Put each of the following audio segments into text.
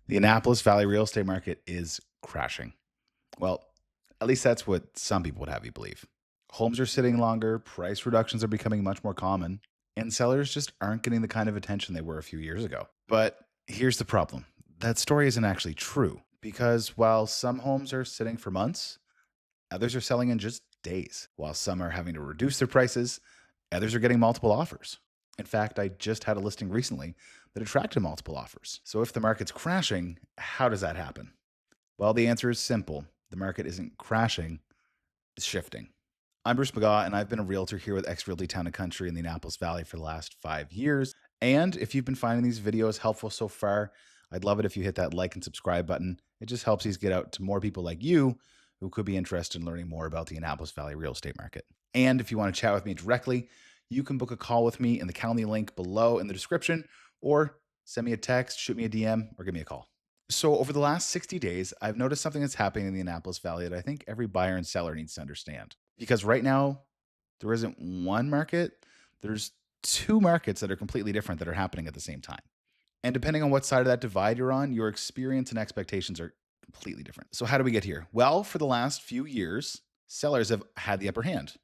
The Annapolis Valley real estate market is crashing. Well, at least that's what some people would have you believe. Homes are sitting longer, price reductions are becoming much more common, and sellers just aren't getting the kind of attention they were a few years ago. But here's the problem: that story isn't actually true because while some homes are sitting for months, others are selling in just days. While some are having to reduce their prices, others are getting multiple offers. In fact, I just had a listing recently that attracted multiple offers. So if the market's crashing, how does that happen? Well, the answer is simple. The market isn't crashing, it's shifting. I'm Bruce McGaw, and I've been a realtor here with X Realty Town and Country in the Annapolis Valley for the last 5 years. And if you've been finding these videos helpful so far, I'd love it if you hit that like and subscribe button. It just helps these get out to more people like you who could be interested in learning more about the Annapolis Valley real estate market. And if you want to chat with me directly, you can book a call with me in the Calendly link below in the description, or send me a text, shoot me a DM, or give me a call. So, over the last 60 days, I've noticed something that's happening in the Annapolis Valley that I think every buyer and seller needs to understand. Because right now, there isn't one market, there's two markets that are completely different that are happening at the same time. And depending on what side of that divide you're on, your experience and expectations are completely different. So, how do we get here? Well, for the last few years, sellers have had the upper hand.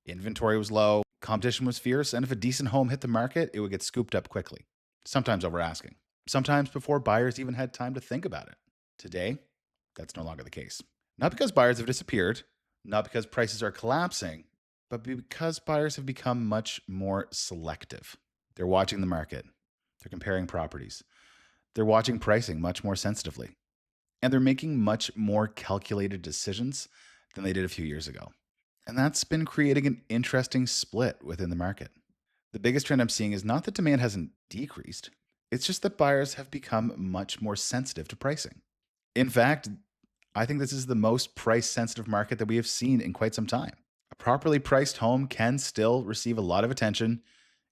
Inventory was low, competition was fierce, and if a decent home hit the market, it would get scooped up quickly, sometimes over asking, sometimes before buyers even had time to think about it. Today, that's no longer the case. Not because buyers have disappeared, not because prices are collapsing, but because buyers have become much more selective. They're watching the market, they're comparing properties, they're watching pricing much more sensitively, and they're making much more calculated decisions than they did a few years ago. And that's been creating an interesting split within the market. The biggest trend I'm seeing is not that demand hasn't decreased, it's just that buyers have become much more sensitive to pricing. In fact, I think this is the most price sensitive market that we have seen in quite some time. A properly priced home can still receive a lot of attention,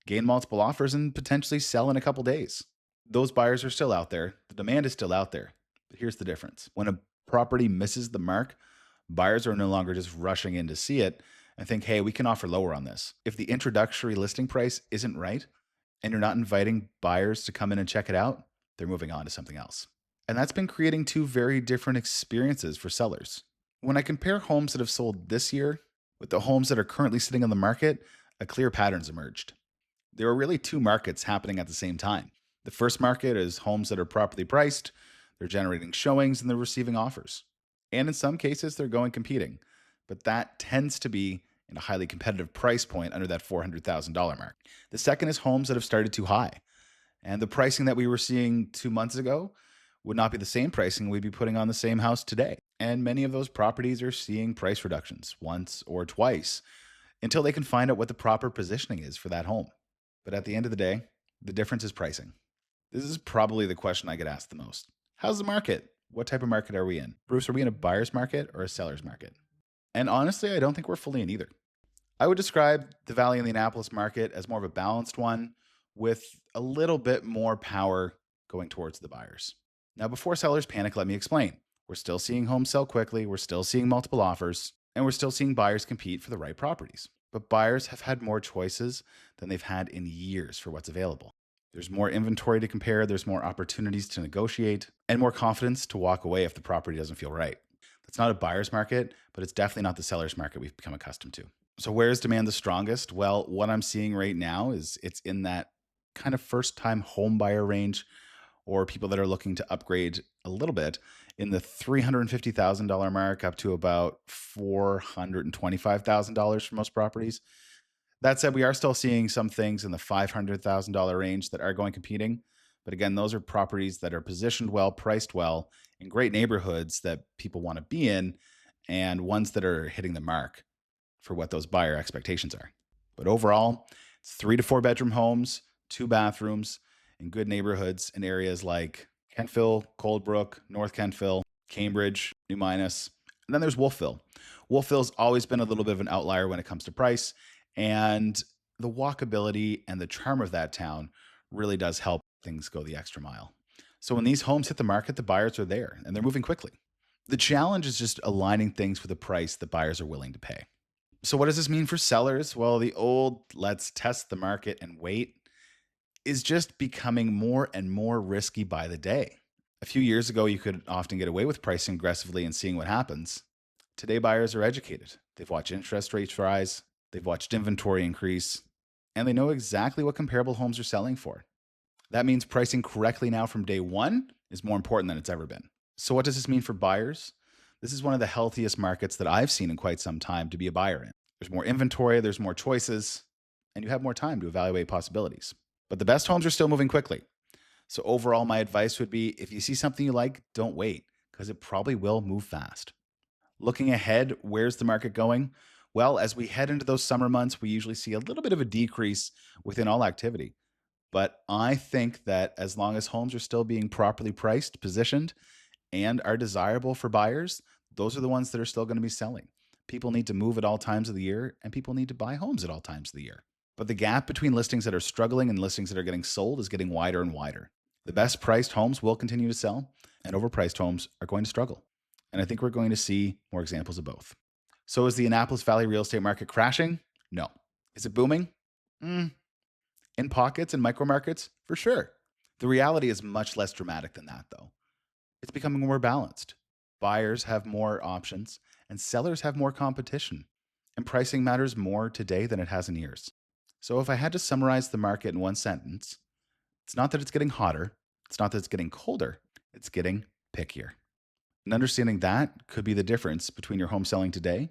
gain multiple offers, and potentially sell in a couple days. Those buyers are still out there. The demand is still out there. But here's the difference: when a property misses the mark, buyers are no longer just rushing in to see it and think, hey, we can offer lower on this. If the introductory listing price isn't right and you're not inviting buyers to come in and check it out, they're moving on to something else. And that's been creating two very different experiences for sellers. When I compare homes that have sold this year with the homes that are currently sitting on the market, a clear pattern's emerged. There are really two markets happening at the same time. The first market is homes that are properly priced, they're generating showings, and they're receiving offers. And in some cases, they're going competing. But that tends to be in a highly competitive price point under that $400,000 mark. The second is homes that have started too high. And the pricing that we were seeing 2 months ago would not be the same pricing we'd be putting on the same house today. And many of those properties are seeing price reductions once or twice until they can find out what the proper positioning is for that home. But at the end of the day, the difference is pricing. This is probably the question I get asked the most. How's the market? What type of market are we in? Bruce, are we in a buyer's market or a seller's market? And honestly, I don't think we're fully in either. I would describe the Valley and the Annapolis market as more of a balanced one with a little bit more power going towards the buyers. Now, before sellers panic, let me explain. We're still seeing homes sell quickly, we're still seeing multiple offers, and we're still seeing buyers compete for the right properties. But buyers have had more choices than they've had in years for what's available. There's more inventory to compare, there's more opportunities to negotiate, and more confidence to walk away if the property doesn't feel right. That's not a buyer's market, but it's definitely not the seller's market we've become accustomed to. So, where is demand the strongest? Well, what I'm seeing right now is it's in that kind of first time home buyer range, or people that are looking to upgrade a little bit in the $350,000 mark up to about $425,000 for most properties. That said, we are still seeing some things in the $500,000 range that are going competing. But again, those are properties that are positioned well, priced well, in great neighborhoods that people want to be in, and ones that are hitting the mark for what those buyer expectations are. But overall, it's 3 to 4 bedroom homes, 2 bathrooms, in good neighborhoods in areas like Kentville, Coldbrook, North Kentville, Cambridge, New Minas. And then there's Wolfville. Wolfville's always been a little bit of an outlier when it comes to price, and the walkability and the charm of that town really does help things go the extra mile. So when these homes hit the market, the buyers are there and they're moving quickly. The challenge is just aligning things with a price that buyers are willing to pay. So, what does this mean for sellers? Well, the old let's test the market and wait is just becoming more and more risky by the day. A few years ago, you could often get away with pricing aggressively and seeing what happens. Today, buyers are educated. They've watched interest rates rise, they've watched inventory increase, and they know exactly what comparable homes are selling for. That means pricing correctly now from day one is more important than it's ever been. So, what does this mean for buyers? This is one of the healthiest markets that I've seen in quite some time to be a buyer in. There's more inventory, there's more choices, and you have more time to evaluate possibilities. But the best homes are still moving quickly. So, overall, my advice would be if you see something you like, don't wait, because it probably will move fast. Looking ahead, where's the market going? Well, as we head into those summer months, we usually see a little bit of a decrease within all activity. But I think that as long as homes are still being properly priced, positioned, and are desirable for buyers, those are the ones that are still going to be selling. People need to move at all times of the year, and people need to buy homes at all times of the year. But the gap between listings that are struggling and listings that are getting sold is getting wider and wider. The best priced homes will continue to sell, and overpriced homes are going to struggle. And I think we're going to see more examples of both. So, is the Annapolis Valley real estate market crashing? No. Is it booming? Mm, in pockets and micro markets? For sure. The reality is much less dramatic than that, though. It's becoming more balanced. Buyers have more options, and sellers have more competition. And pricing matters more today than it has in years. So, if I had to summarize the market in one sentence, it's not that it's getting hotter, it's not that it's getting colder, it's getting pickier. And understanding that could be the difference between your home selling today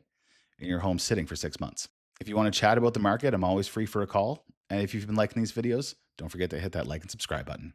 and your home sitting for 6 months. If you want to chat about the market, I'm always free for a call. And if you've been liking these videos, don't forget to hit that like and subscribe button.